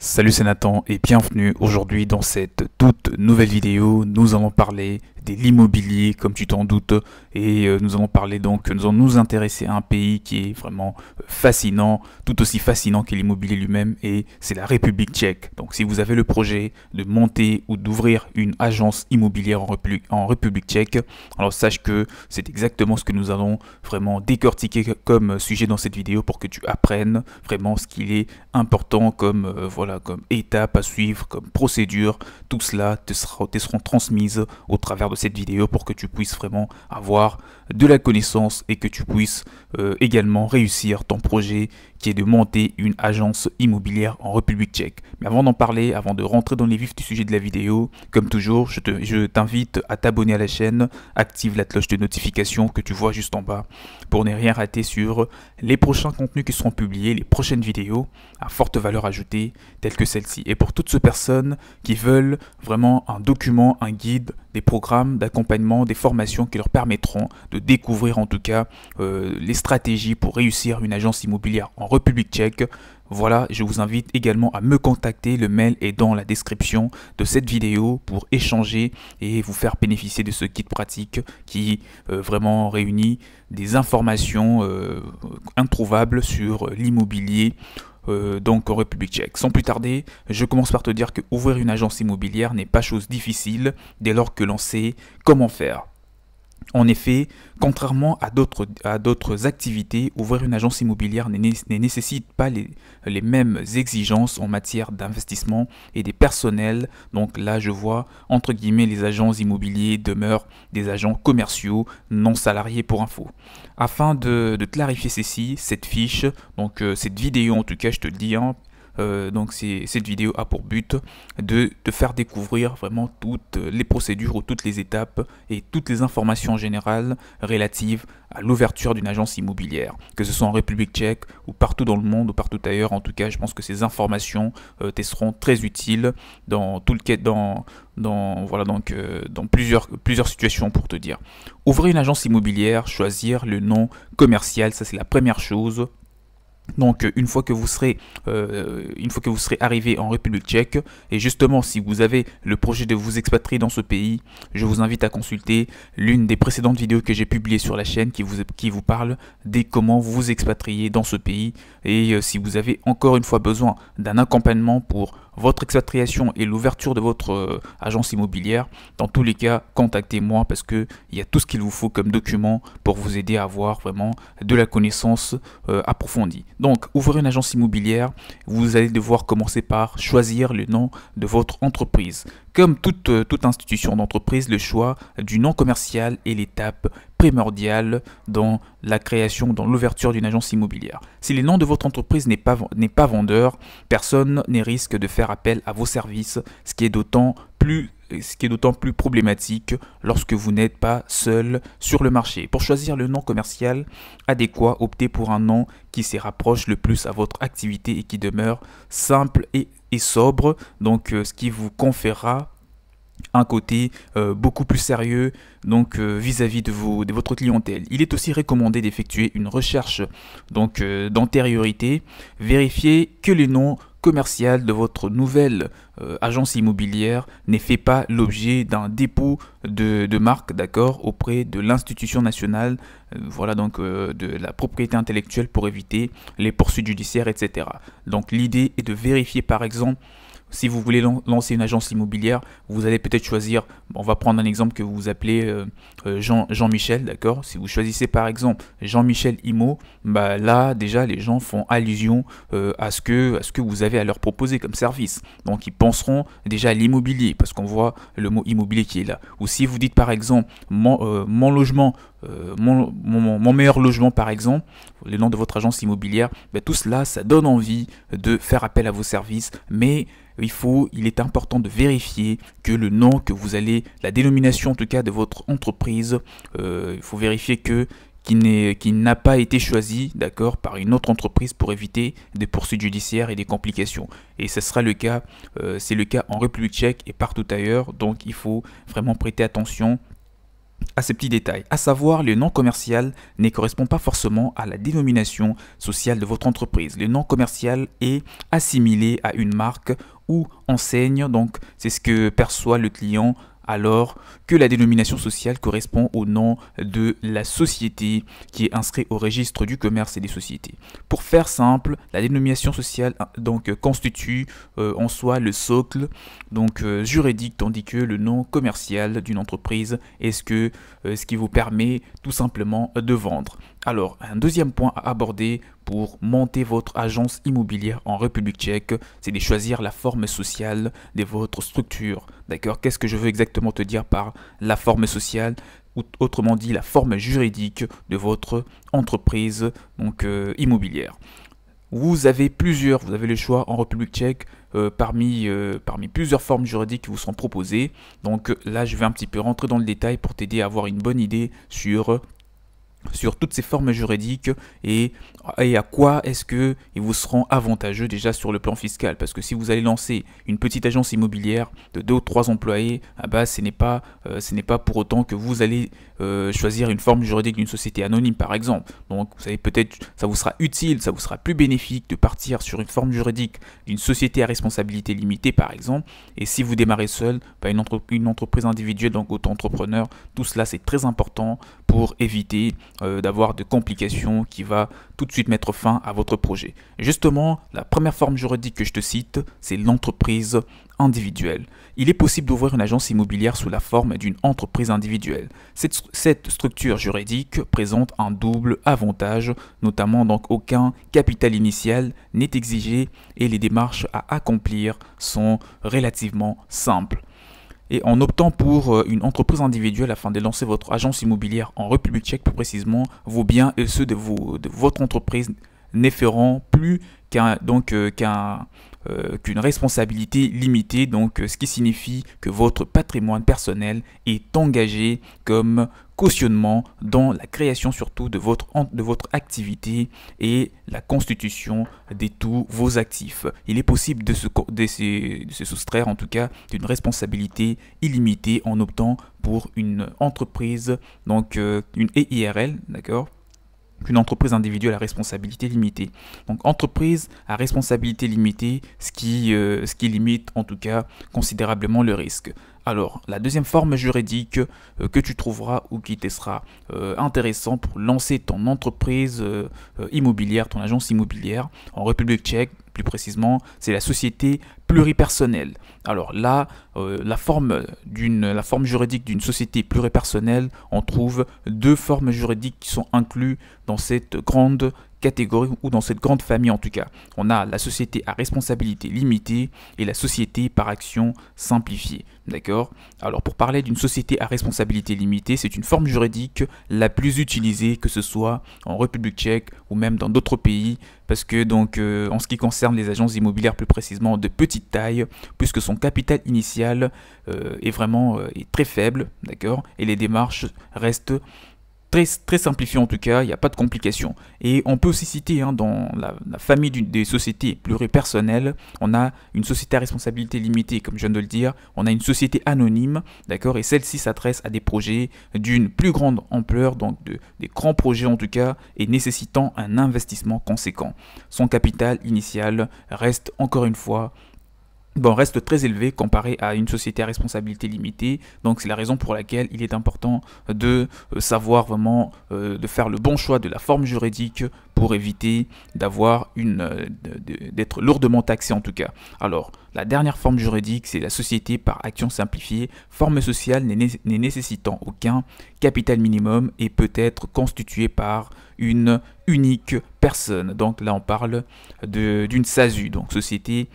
Salut, c'est Nathan et bienvenue aujourd'hui dans cette toute nouvelle vidéo. Nous allons parler de l'immobilier comme tu t'en doutes et nous allons nous intéresser à un pays qui est vraiment fascinant, tout aussi fascinant que l'immobilier lui-même, et c'est la République tchèque. Donc si vous avez le projet de monter ou d'ouvrir une agence immobilière en République tchèque, alors sache que c'est exactement ce que nous allons vraiment décortiquer comme sujet dans cette vidéo pour que tu apprennes vraiment ce qu'il est important comme comme étape à suivre, comme procédure. Tout cela te seront transmises au travers de cette vidéo pour que tu puisses vraiment avoir de la connaissance et que tu puisses également réussir ton projet qui est de monter une agence immobilière en République tchèque. Mais avant d'en parler, avant de rentrer dans les vifs du sujet de la vidéo, comme toujours, je t'invite à t'abonner à la chaîne, active la cloche de notification que tu vois juste en bas pour ne rien rater sur les prochains contenus qui seront publiés, les prochaines vidéos à forte valeur ajoutée telles que celle-ci. Et pour toutes ces personnes qui veulent vraiment un document, un guide, des programmes d'accompagnement, des formations qui leur permettront de découvrir en tout cas les stratégies pour réussir une agence immobilière en République tchèque. Voilà, je vous invite également à me contacter, le mail est dans la description de cette vidéo pour échanger et vous faire bénéficier de ce guide pratique qui vraiment réunit des informations introuvables sur l'immobilier donc en République tchèque. Sans plus tarder, je commence par te dire que ouvrir une agence immobilière n'est pas chose difficile dès lors que l'on sait comment faire. En effet, contrairement à d'autres activités, ouvrir une agence immobilière ne nécessite pas les mêmes exigences en matière d'investissement et des personnels. Donc là, je vois, entre guillemets, les agents immobiliers demeurent des agents commerciaux non salariés pour info. Afin de clarifier ceci, cette fiche, donc cette vidéo en tout cas, je te le dis, hein, cette vidéo a pour but de te faire découvrir vraiment toutes les procédures ou toutes les étapes et toutes les informations générales relatives à l'ouverture d'une agence immobilière, que ce soit en République tchèque ou partout dans le monde ou partout ailleurs. En tout cas, je pense que ces informations te seront très utiles dans plusieurs situations pour te dire. Ouvrir une agence immobilière, choisir le nom commercial, ça c'est la première chose. Donc une fois que vous serez arrivé en République tchèque, et justement si vous avez le projet de vous expatrier dans ce pays, je vous invite à consulter l'une des précédentes vidéos que j'ai publiées sur la chaîne qui vous parle des comment vous expatrier dans ce pays. Et si vous avez encore une fois besoin d'un accompagnement pour votre expatriation et l'ouverture de votre agence immobilière, dans tous les cas, contactez-moi parce qu'il y a tout ce qu'il vous faut comme document pour vous aider à avoir vraiment de la connaissance approfondie. Donc, ouvrir une agence immobilière, vous allez devoir commencer par choisir le nom de votre entreprise. Comme toute institution d'entreprise, le choix du nom commercial est l'étape primordiale dans la création, dans l'ouverture d'une agence immobilière. Si le nom de votre entreprise n'est pas vendeur, personne ne risque de faire appel à vos services, ce qui est d'autant plus problématique lorsque vous n'êtes pas seul sur le marché. Pour choisir le nom commercial adéquat, optez pour un nom qui se rapproche le plus à votre activité et qui demeure simple et sobre, donc ce qui vous conférera un côté beaucoup plus sérieux donc vis-à-vis de votre clientèle. Il est aussi recommandé d'effectuer une recherche donc d'antériorité, vérifier que le nom commercial de votre nouvelle agence immobilière n'ait fait pas l'objet d'un dépôt de marque, d'accord, auprès de l'institution nationale de la propriété intellectuelle pour éviter les poursuites judiciaires, etc. Donc l'idée est de vérifier par exemple. Si vous voulez lancer une agence immobilière, vous allez peut-être choisir, on va prendre un exemple que vous vous appelez Jean-Michel, d'accord. Si vous choisissez par exemple Jean-Michel Immo, bah là déjà les gens font allusion à ce que vous avez à leur proposer comme service. Donc ils penseront déjà à l'immobilier parce qu'on voit le mot immobilier qui est là. Ou si vous dites par exemple mon logement, mon meilleur logement par exemple, le nom de votre agence immobilière, bah, tout cela ça donne envie de faire appel à vos services, mais il est important de vérifier que le nom que vous allez, la dénomination en tout cas de votre entreprise, il faut vérifier qu'il n'a pas été choisi, d'accord, par une autre entreprise pour éviter des poursuites judiciaires et des complications. Et ce sera le cas, c'est le cas en République tchèque et partout ailleurs, donc il faut vraiment prêter attention à ces petits détails, à savoir le nom commercial ne correspond pas forcément à la dénomination sociale de votre entreprise. Le nom commercial est assimilé à une marque ou enseigne, donc c'est ce que perçoit le client, alors que la dénomination sociale correspond au nom de la société qui est inscrit au registre du commerce et des sociétés. Pour faire simple, la dénomination sociale donc constitue en soi le socle juridique, tandis que le nom commercial d'une entreprise est ce qui vous permet tout simplement de vendre. Alors, un deuxième point à aborder pour monter votre agence immobilière en République tchèque, c'est de choisir la forme sociale de votre structure. D'accord? Qu'est-ce que je veux exactement te dire par la forme sociale? Ou autrement dit, la forme juridique de votre entreprise immobilière. Vous avez le choix en République tchèque parmi plusieurs formes juridiques qui vous seront proposées. Donc là, je vais un petit peu rentrer dans le détail pour t'aider à avoir une bonne idée sur toutes ces formes juridiques et à quoi est-ce que ils vous seront avantageux déjà sur le plan fiscal. Parce que si vous allez lancer une petite agence immobilière de 2 ou 3 employés, ce n'est pas pour autant que vous allez choisir une forme juridique d'une société anonyme par exemple. Donc vous savez, peut-être ça vous sera utile, ça vous sera plus bénéfique de partir sur une forme juridique d'une société à responsabilité limitée par exemple. Et si vous démarrez seul, une entreprise individuelle, donc auto-entrepreneur, tout cela c'est très important pour éviter d'avoir de complications qui va tout de suite mettre fin à votre projet. Justement, la première forme juridique que je te cite, c'est l'entreprise individuelle. Il est possible d'ouvrir une agence immobilière sous la forme d'une entreprise individuelle. Cette structure juridique présente un double avantage, notamment donc aucun capital initial n'est exigé et les démarches à accomplir sont relativement simples. Et en optant pour une entreprise individuelle afin de lancer votre agence immobilière en République tchèque, plus précisément, vos biens et ceux de votre entreprise n'efferont plus qu'une responsabilité limitée, donc ce qui signifie que votre patrimoine personnel est engagé comme cautionnement dans la création surtout de votre activité et la constitution de tous vos actifs. Il est possible de se soustraire en tout cas d'une responsabilité illimitée en optant pour une entreprise, une EIRL, d'accord? Une entreprise individuelle à responsabilité limitée. Donc entreprise à responsabilité limitée, ce qui limite en tout cas considérablement le risque. Alors, la deuxième forme juridique que tu trouveras ou qui te sera intéressant pour lancer ton entreprise immobilière, ton agence immobilière en République tchèque, plus précisément, c'est la société pluripersonnelle. Alors là, la forme juridique d'une société pluripersonnelle, on trouve deux formes juridiques qui sont incluses dans cette grande catégorie ou dans cette grande famille en tout cas. On a la société à responsabilité limitée et la société par action simplifiée. D'accord? Alors pour parler d'une société à responsabilité limitée, c'est une forme juridique la plus utilisée, que ce soit en République tchèque ou même dans d'autres pays, parce que en ce qui concerne les agences immobilières plus précisément de petite taille, puisque son capital initial est très faible, d'accord, et les démarches restent très simplifié en tout cas, il n'y a pas de complications. Et on peut aussi citer dans la famille des sociétés pluripersonnelles, on a une société à responsabilité limitée, comme je viens de le dire, on a une société anonyme, d'accord, et celle-ci s'adresse à des projets d'une plus grande ampleur, donc des grands projets en tout cas, et nécessitant un investissement conséquent. Son capital initial reste encore une fois reste très élevé comparé à une société à responsabilité limitée. Donc c'est la raison pour laquelle il est important de savoir vraiment de faire le bon choix de la forme juridique pour éviter d'être lourdement taxé en tout cas. Alors la dernière forme juridique, c'est la société par action simplifiée, forme sociale n'est nécessitant aucun capital minimum et peut être constituée par une unique personne. Donc là on parle d'une SASU, donc société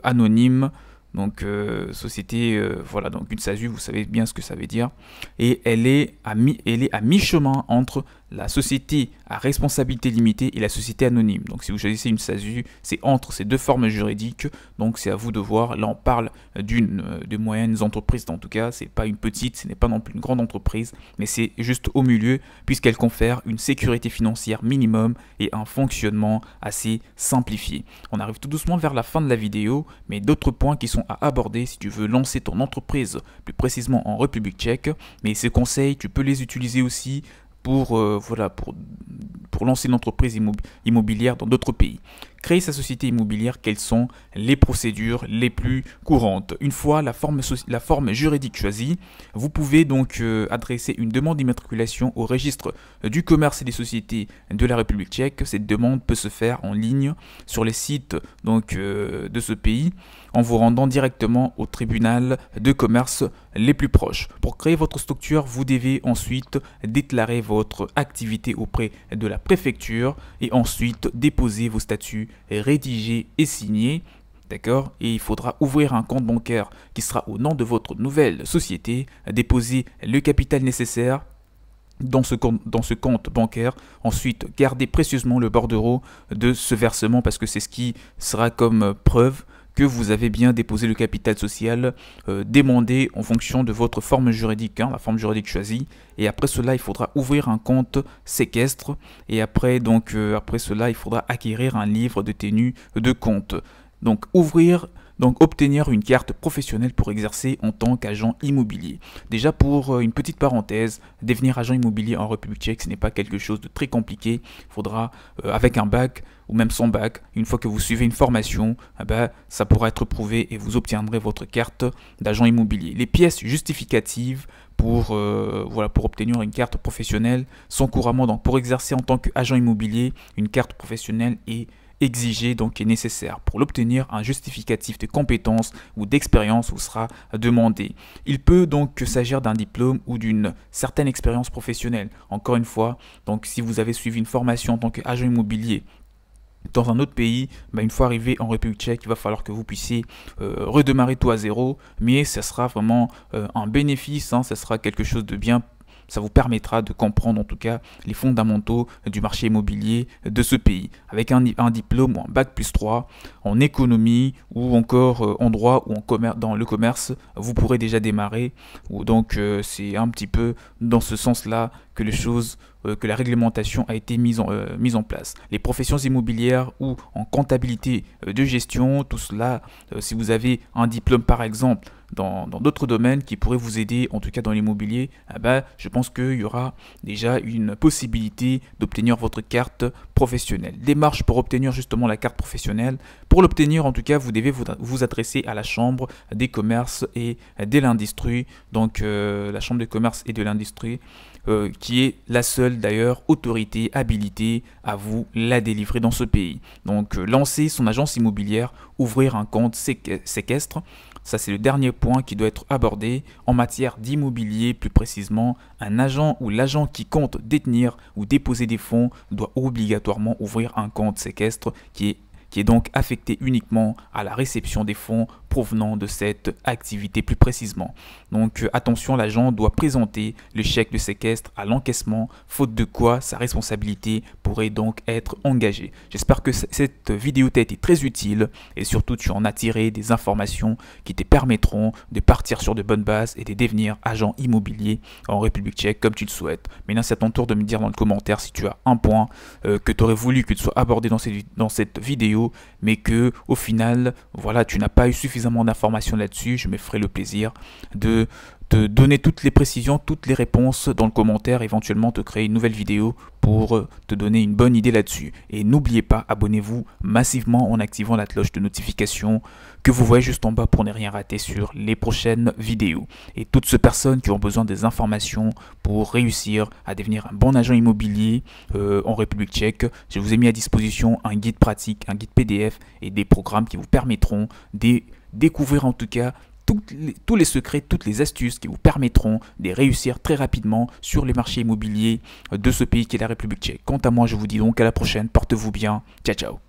anonyme, donc donc une SASU, vous savez bien ce que ça veut dire, et elle est à mi-chemin entre la société à responsabilité limitée et la société anonyme. Donc si vous choisissez une SASU, c'est entre ces deux formes juridiques, donc c'est à vous de voir. Là on parle de moyennes entreprises, en tout cas c'est pas une petite, ce n'est pas non plus une grande entreprise, mais c'est juste au milieu puisqu'elle confère une sécurité financière minimum et un fonctionnement assez simplifié. On arrive tout doucement vers la fin de la vidéo, mais d'autres points qui sont à aborder si tu veux lancer ton entreprise, plus précisément en République tchèque, mais ces conseils tu peux les utiliser aussi pour lancer une entreprise immobilière dans d'autres pays. Créer sa société immobilière, quelles sont les procédures les plus courantes? Une fois la forme juridique choisie, vous pouvez donc adresser une demande d'immatriculation au registre du commerce et des sociétés de la République tchèque. Cette demande peut se faire en ligne sur les sites de ce pays en vous rendant directement au tribunal de commerce les plus proches. Pour créer votre structure, vous devez ensuite déclarer votre activité auprès de la préfecture et ensuite déposer vos statuts rédigés et signés. D'accord? Et il faudra ouvrir un compte bancaire qui sera au nom de votre nouvelle société, déposer le capital nécessaire dans ce compte bancaire, ensuite garder précieusement le bordereau de ce versement parce que c'est ce qui sera comme preuve que vous avez bien déposé le capital social demandé en fonction de votre forme juridique, la forme juridique choisie. Et après cela, il faudra ouvrir un compte séquestre. Et après cela, il faudra acquérir un livre de tenue de compte. Donc obtenir une carte professionnelle pour exercer en tant qu'agent immobilier. Déjà pour une petite parenthèse, devenir agent immobilier en République tchèque, ce n'est pas quelque chose de très compliqué. Il faudra, avec un bac ou même sans bac, une fois que vous suivez une formation, ça pourra être prouvé et vous obtiendrez votre carte d'agent immobilier. Les pièces justificatives pour obtenir une carte professionnelle sont couramment, donc pour exercer en tant qu'agent immobilier, une carte professionnelle est exigé, donc est nécessaire. Pour l'obtenir, un justificatif de compétences ou d'expérience vous sera demandé. Il peut donc s'agir d'un diplôme ou d'une certaine expérience professionnelle. Encore une fois, donc si vous avez suivi une formation en tant qu'agent immobilier dans un autre pays, une fois arrivé en République tchèque, il va falloir que vous puissiez redémarrer tout à zéro, mais ça sera vraiment un bénéfice, ça sera quelque chose de bien. Ça vous permettra de comprendre en tout cas les fondamentaux du marché immobilier de ce pays. Avec un diplôme ou un bac plus 3 en économie ou encore en droit ou dans le commerce, vous pourrez déjà démarrer. Donc c'est un petit peu dans ce sens-là que que la réglementation a été mise en place. Les professions immobilières ou en comptabilité de gestion, tout cela, si vous avez un diplôme par exemple, dans d'autres domaines qui pourraient vous aider, en tout cas dans l'immobilier, je pense qu'il y aura déjà une possibilité d'obtenir votre carte professionnelle. Démarche pour obtenir justement la carte professionnelle. Pour l'obtenir, en tout cas, vous devez vous adresser à la Chambre des commerces et de l'industrie. Donc la Chambre des commerces et de l'industrie qui est la seule d'ailleurs autorité habilitée à vous la délivrer dans ce pays. Donc lancer son agence immobilière, ouvrir un compte séquestre. Ça, c'est le dernier point qui doit être abordé en matière d'immobilier. Plus précisément, un agent ou l'agent qui compte détenir ou déposer des fonds doit obligatoirement ouvrir un compte séquestre qui est donc affecté uniquement à la réception des fonds provenant de cette activité plus précisément. Donc attention, l'agent doit présenter le chèque de séquestre à l'encaissement, faute de quoi sa responsabilité pourrait donc être engagée. J'espère que cette vidéo t'a été très utile et surtout tu en as tiré des informations qui te permettront de partir sur de bonnes bases et de devenir agent immobilier en République tchèque comme tu le souhaites. Maintenant, c'est à ton tour de me dire dans le commentaire si tu as un point que tu aurais voulu que tu sois abordé dans cette vidéo, mais que au final, voilà, tu n'as pas eu suffisamment d'informations là-dessus. Je me ferai le plaisir de te donner toutes les précisions, toutes les réponses dans le commentaire, éventuellement te créer une nouvelle vidéo pour te donner une bonne idée là-dessus. Et n'oubliez pas, abonnez-vous massivement en activant la cloche de notification que vous voyez juste en bas pour ne rien rater sur les prochaines vidéos. Et toutes ces personnes qui ont besoin des informations pour réussir à devenir un bon agent immobilier en République tchèque, je vous ai mis à disposition un guide pratique, un guide PDF et des programmes qui vous permettront de découvrir en tout cas tous les secrets, toutes les astuces qui vous permettront de réussir très rapidement sur les marchés immobiliers de ce pays qui est la République tchèque. Quant à moi, je vous dis donc à la prochaine, portez-vous bien, ciao ciao.